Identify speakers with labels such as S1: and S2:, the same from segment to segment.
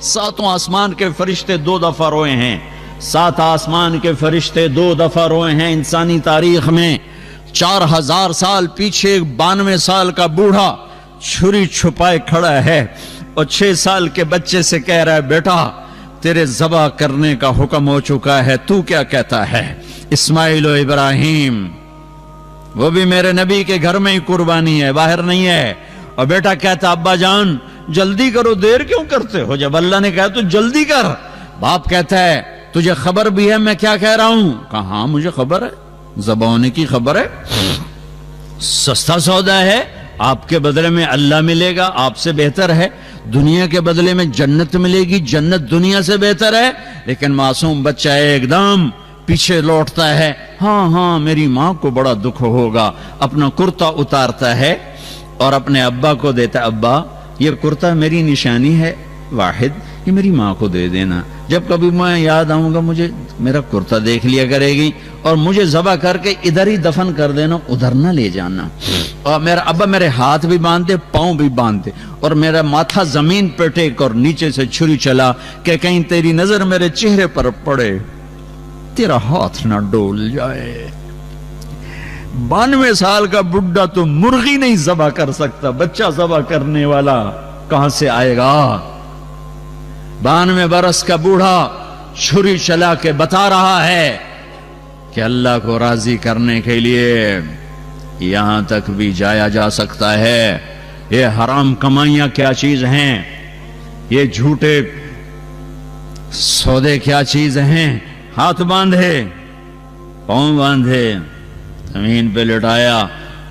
S1: ساتوں آسمان کے فرشتے 2 دفعہ روئے ہیں، 7 آسمان کے فرشتے 2 دفعہ روئے ہیں انسانی تاریخ میں۔ 4000 سال پیچھے ایک 92 سال کا بوڑھا چھری چھپائے کھڑا ہے اور 6 سال کے بچے سے کہہ رہا ہے بیٹا تیرے ذبح کرنے کا حکم ہو چکا ہے، تو کیا کہتا ہے؟ اسماعیل و ابراہیم، وہ بھی میرے نبی کے گھر میں ہی قربانی ہے، باہر نہیں ہے۔ اور بیٹا کہتا ابا جان جلدی کرو، دیر کیوں کرتے ہو؟ جب اللہ نے کہا تو جلدی کر۔ باپ کہتا ہے تجھے خبر بھی ہے میں کیا کہہ رہا ہوں؟ کہا ہاں مجھے خبر ہے، ذبح ہونے کی خبر ہے، سستا سودا ہے، آپ کے بدلے میں اللہ ملے گا، آپ سے بہتر ہے، دنیا کے بدلے میں جنت ملے گی، جنت دنیا سے بہتر ہے۔ لیکن معصوم بچہ ایک دم پیچھے لوٹتا ہے، ہاں ہاں میری ماں کو بڑا دکھ ہوگا، اپنا کرتا اتارتا ہے اور اپنے ابا کو دیتا ہے، ابا یہ کرتا میری نشانی ہے واحد، یہ میری ماں کو دے دینا، جب کبھی میں یاد آؤں گا مجھے میرا کرتا دیکھ لیا کرے گی، اور مجھے ذبح کر کے ادھر ہی دفن کر دینا، ادھر نہ لے جانا۔ اور میرا ابا میرے ہاتھ بھی باندھ دے، پاؤں بھی باندھ دے، اور میرا ماتھا زمین پہ ٹیک اور نیچے سے چھری چلا کہ کہیں تیری نظر میرے چہرے پر پڑے، تیرا ہاتھ نہ ڈول جائے۔ 92 سال کا بڈھا تو مرغی نہیں ذبح کر سکتا، بچہ ذبح کرنے والا کہاں سے آئے گا؟ 92 برس کا بوڑھا چھری چلا کے بتا رہا ہے کہ اللہ کو راضی کرنے کے لیے یہاں تک بھی جایا جا سکتا ہے۔ یہ حرام کمائیاں کیا چیز ہیں، یہ جھوٹے سودے کیا چیز ہیں۔ ہاتھ باندھے، پاؤں باندھے، زمین پہ لٹایا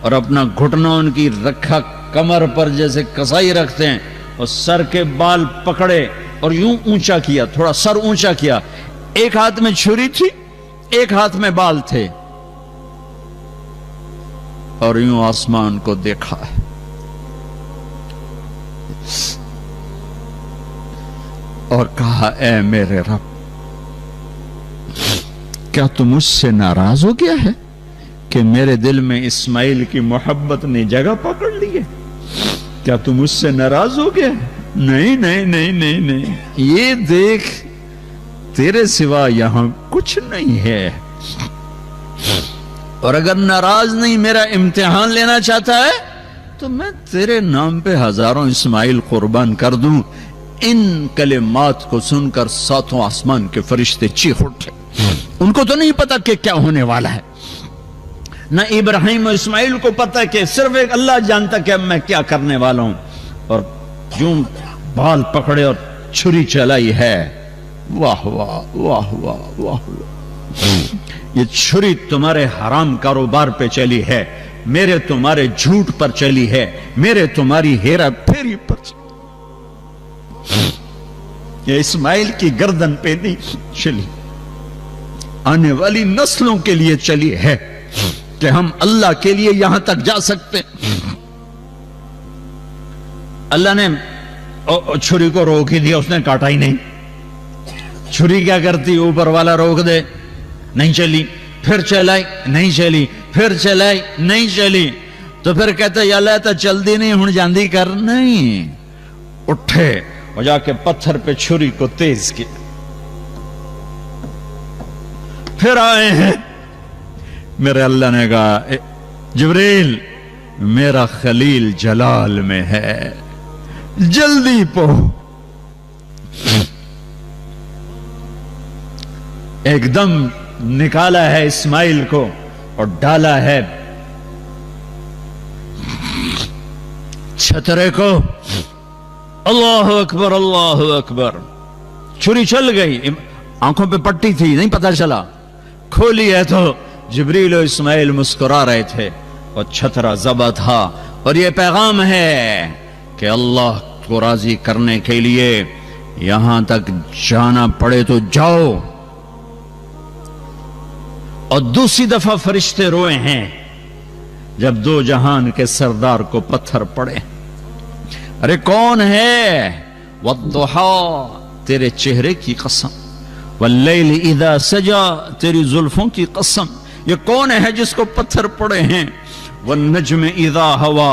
S1: اور اپنا گھٹنا ان کی رکھا کمر پر جیسے کسائی رکھتے ہیں، اور سر کے بال پکڑے اور یوں اونچا کیا، تھوڑا سر اونچا کیا، ایک ہاتھ میں چھری تھی ایک ہاتھ میں بال تھے، اور یوں آسمان کو دیکھا ہے۔ اور کہا اے میرے رب کیا تم مجھ سے ناراض ہو گیا ہے کہ میرے دل میں اسماعیل کی محبت نے جگہ پکڑ لی ہے؟ کیا تم مجھ سے ناراض ہو گیا؟ نہیں نہیں نہیں نہیں نہیں، یہ دیکھ تیرے سوا یہاں کچھ نہیں ہے، اور اگر ناراض نہیں میرا امتحان لینا چاہتا ہے تو میں تیرے نام پہ ہزاروں اسماعیل قربان کر دوں۔ ان کلمات کو سن کر 7 آسمان کے فرشتے چیخ اٹھے۔ ان کو تو نہیں پتا کہ کیا ہونے والا ہے، نہ ابراہیم و اسماعیل کو پتا کہ صرف ایک اللہ جانتا کہ اب میں کیا کرنے والا ہوں، اور جو بال پکڑے اور چھری چلائی ہے۔ واہ واہ واہ واہ واہ، یہ چھری تمہارے حرام کاروبار پہ چلی ہے، میرے تمہارے جھوٹ پر چلی ہے، میرے تمہاری ہیرا پھیری پر چلی، یہ اسماعیل کی گردن پہ نہیں چلی، آنے والی نسلوں کے لیے چلی ہے کہ ہم اللہ کے لیے یہاں تک جا سکتے۔ اللہ نے چھری کو روک ہی دیا، اس نے کاٹا ہی نہیں۔ چھری کیا کرتی؟ اوپر والا روک دے، نہیں چلی، پھر چلائی نہیں چلی، پھر چلائی نہیں چلی، تو پھر کہتا یا اللہ تا چل دی نہیں ہن جاندی کر، نہیں، اٹھے اور جا کے پتھر پہ چھری کو تیز کیا، پھر آئے ہیں۔ میرے اللہ نے کہا جبریل میرا خلیل جلال میں ہے، جلدی پہنچ۔ ایک دم نکالا ہے اسماعیل کو اور ڈالا ہے چھترے کو۔ اللہ اکبر اللہ اکبر، چھری چل گئی، آنکھوں پہ پٹی تھی نہیں پتا چلا، کھولی ہے تو جبریل و اسماعیل مسکرا رہے تھے اور چھترا ذبح تھا۔ اور یہ پیغام ہے کہ اللہ کو راضی کرنے کے لیے یہاں تک جانا پڑے تو جاؤ۔ اور دوسری دفعہ فرشتے روئے ہیں جب 2 جہان کے سردار کو پتھر پڑے۔ ارے کون ہے؟ والضحا تیرے چہرے کی قسم، واللیل اذا سجا تیری زلفوں کی قسم، یہ کون ہے جس کو پتھر پڑے ہیں؟ والنجم اذا ہوا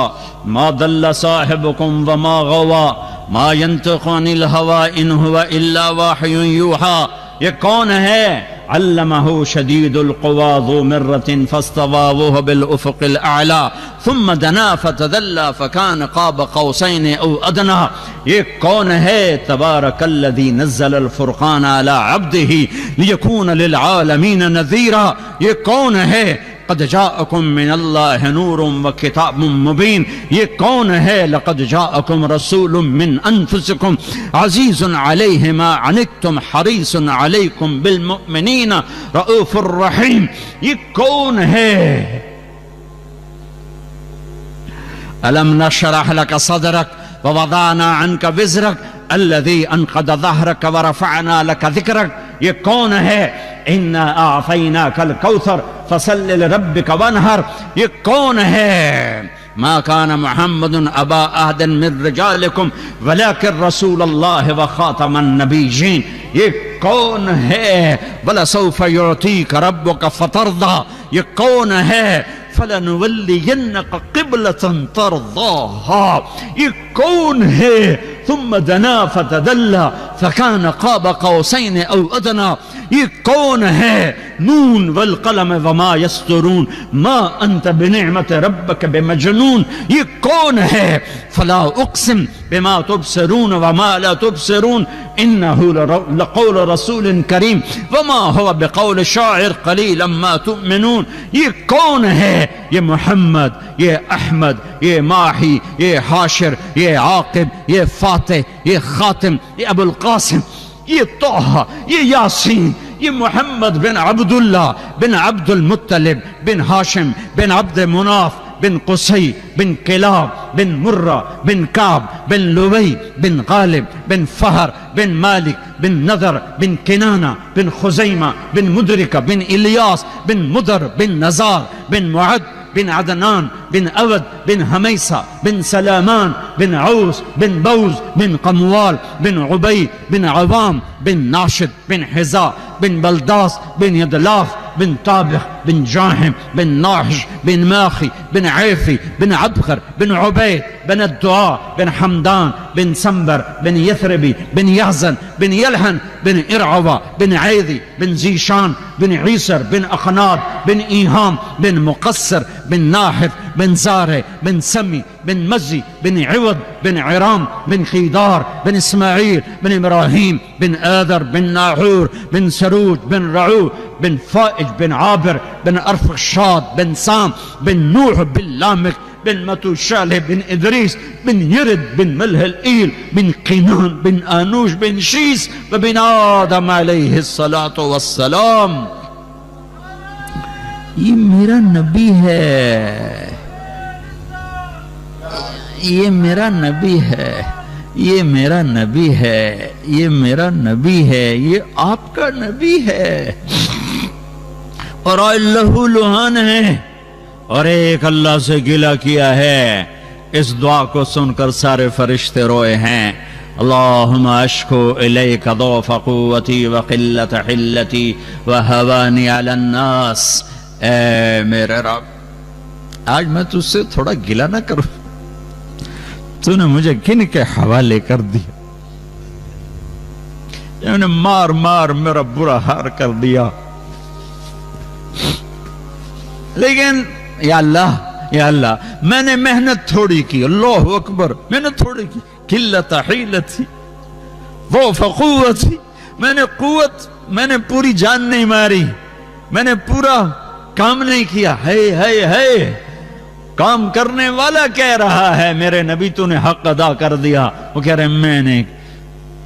S1: ما ضل صاحبکم وما غوا ما ينطق عن الهوى إن هو إلا وحي يوحى. یہ کون ہے؟ علمه شدید القوى ذو مرة فاستوى وهو بالأفق الأعلى ثم دنا فتدلى فكان قاب قوسين أو أدنى. یہ کون ہے؟ تبارک الذی نزل الفرقان على عبده ليكون للعالمین نذیرا. یہ کون ہے؟ قد جاءکم من اللہ نور وکتاب مبین. یہ کون ہے؟ لقد جاءکم رسول من انفسکم عزیز علیہ ما عنتم حریص علیکم بالمؤمنین رؤوف الرحیم. یہ کون ہے؟ الم نشرح لك صدرك ووضعنا عنك وزرك الذي انقض ظهرك ورفعنا لك ذكرك. یہ کون ہے؟ انا اعطیناک الکوثر فصل لربک وانحر. یہ کون ہے؟ ما كان محمد ابا احد من رجالکم ولكن رسول اللہ وخاتم النبیین. یہ کون ہے؟ ولسوف یعطیک ربک فترضی. یہ کون ہے؟ فلنولینک قبلۃ ترضاها. یہ کون ہے؟ ثم دنا فتدلى فكان قاب قوسين او ادنى. یہ کون ہے؟ نون والقلم وما يسطرون ما انت بنعمت ربك بمجنون. یہ کون ہے؟ فلا اقسم بما تبصرون وما لا تبصرون انه لقول رسول کریم وما هو بقول شاعر قلیلا ما تؤمنون. یہ کون ہے؟ یہ محمد، یہ احمد، یہ ماہی، یہ حاشر، یہ عاقب، یہ فاتح، یہ خاتم، یہ ابو القاسم، یہ طه، یہ یاسین، یہ محمد بن عبداللہ بن عبد المطلب بن ہاشم بن عبد مناف بن قصی بن کلاب بن مرہ بن کعب بن لوی بن غالب بن فہر بن مالک بن نذر بن کنانہ بن خزیمہ بن مدرکہ بن الیاس بن مدر بن نزار بن معد بن عدنان بن أود بن هميسة بن سلامان بن عوس بن بوز بن قموال بن عبيد بن عوام بن ناشد بن حذاء بن بلداس بن يدلاف بن طابخ بن جاهم بن ناحش بن ماخي بن عيفي بن عبخر بن عبيد بن الدعاء بن حمدان بن سنبر بن يثربي بن يحزن بن يلهن بن إرعوى بن عيذي بن زيشان بن عيسر بن أخناد بن إيهام بن مقصر بن ناحف بن زارع بن سمي بن مزي بن عوض بن عرام بن خيدار بن إسماعيل بن إبراهيم بن آذر بن ناحور بن سروج بن رعو بن فائج بن عابر بن أرفخشاد بن سام بن نوح بن لامك بن متوشالح بن إدريس بن يرد بن ملح الإيل بن قينان بن آنوش بن شيس وبن آدم عليه الصلاة والسلام. یہ میرا نبی ہے، یہ میرا نبی ہے، یہ میرا نبی ہے، یہ میرا نبی ہے، یہ آپ کا نبی ہے. اور اللہ لوہان ہے اور ایک اللہ سے گلہ کیا ہے. اس دعا کو سن کر سارے فرشتے روئے ہیں. اللہم اشکو الیک ضعف قوتی وقلت حلتی وہوانی علی الناس. اے میرے رب، آج میں تجھ سے تھوڑا گلہ نہ کروں، تو نے مجھے کن کے حوالے کر دیا، انہوں نے مار مار میرا برا حال کر دیا. لیکن یا اللہ میں نے محنت تھوڑی کی، اللہ اکبر، محنت تھوڑی کی. قلت حیلتی ضعف قوتی، میں نے پوری جان نہیں ماری، میں نے پورا کام نہیں کیا. ہے کام کرنے والا کہہ رہا ہے میرے نبی تو نے حق ادا کر دیا. وہ کہہ رہے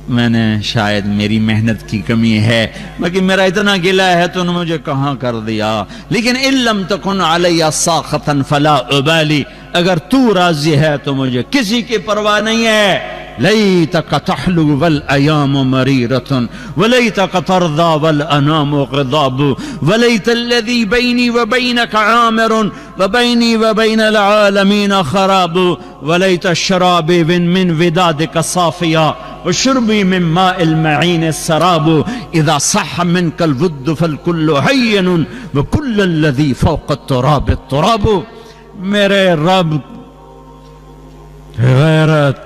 S1: میں نے شاید میری محنت کی کمی ہے، لیکن میرا اتنا گلہ ہے تو نے مجھے کہاں کر دیا. لیکن ان لم تکن علی ساخطا فلا ابالی، اگر تو راضی ہے تو مجھے کسی کی پرواہ نہیں ہے. لیتک تحلو والایام مریرۃ ولیتک ترضی والانام غضاب ولیت الذی بینی وبینک عامر وبینی وبین العالمین خراب ولیت الشراب من ودادک صافیا وشربی من ماء المعین السراب اذا صح منک الود فالکل حین وکل الذی فوق التراب التراب. میرے رب غیرت